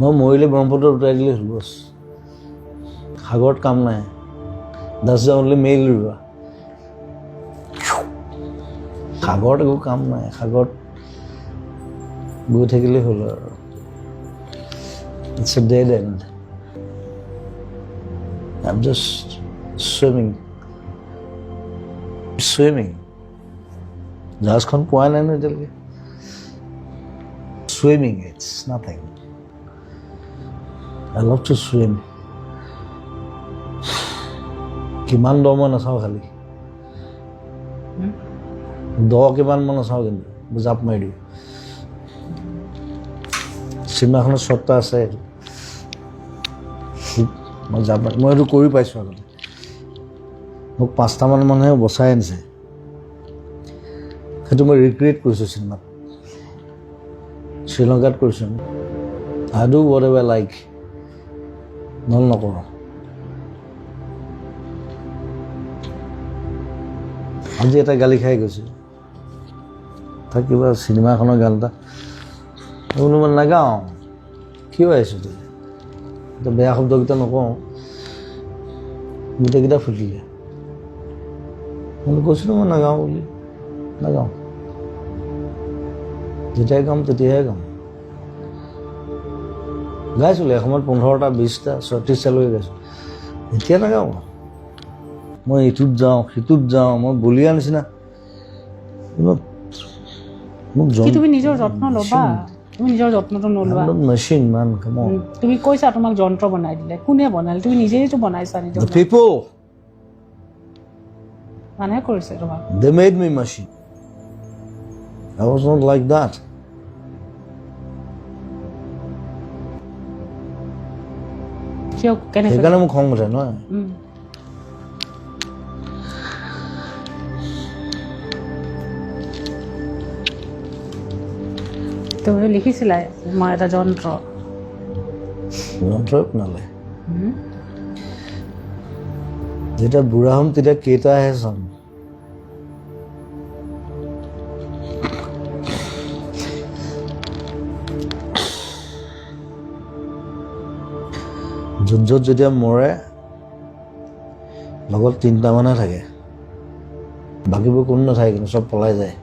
মই মৰিলে ব্ৰহ্মপুত্ৰত উঠাই দিলে হ'ল বছ সাগৰত কাম নাই দাস অনলি মেইল ৰুৱা সাগৰত একো কাম নাই সাগৰত গৈ থাকিলে হ'ল আৰু it's a dead end I'm just swimming জাহাজখন পোৱা নাই ন এতিয়ালৈকে swimming it's nothing I love to swim কিমান দ মই নাচাওঁ খালি দ কিমান মই নাচাওঁ কিন্তু জাপ মাৰি দিওঁ চিনেমাখনত শ্বটটা আছে মই জাপ মাৰি মই এইটো কৰি পাইছোঁ আগতে মোক 5টামান মানুহে বচাই আনিছে সেইটো মই ৰিক্ৰিয়েট কৰিছোঁ চিনেমাত শ্ৰীলংকাত কৰিছোঁ I do whatever I like নহ'লে নকৰোঁ আজি এটা গালি খাই গৈছে তাক কিবা চিনেমাখনৰ গান এটা বোলো মই নাগাওঁ কিয় আহিছোঁ তই এতিয়া বেয়া শব্দকেইটা নকওঁ গোটেইকেইটা ফুটিলে মই কৈছিলোঁ মই নাগাওঁ বুলি নাগাওঁ যেতিয়াই গাম তেতিয়াহে গাম গাইছিলোঁ এসময়ত 15টা 20টা 36টালৈকে গাইছোঁ এতিয়া নাগাওঁ মই ইটোত যাওঁ সিটোত যাওঁ মই বলিয়া নিচিনা তুমি নিজৰ যত্ন ল'বা তুমি নিজৰ যত্নটো নলোৱা মেচিন মান তুমি কৈছা তোমাক যন্ত্ৰ বনাই দিলে কোনে বনালে তুমি নিজেইতো বনাইছা নিজৰ people মানুহে কৰিছে তোমাক they made me machine I was not like that কিয় কেনেকৈ সেইকাৰণে মোক খং উঠে নহয় তুমি লিখিছিলা মই এটা যন্ত্ৰ বনালে যেতিয়া বুঢ়া হ'ম তেতিয়া কেইটাহে চাম য'ত যেতিয়া মৰে লগত 3টা মানুহে থাকে বাকীবোৰ কোনো নাথাকে কিন্তু চব পলাই যায়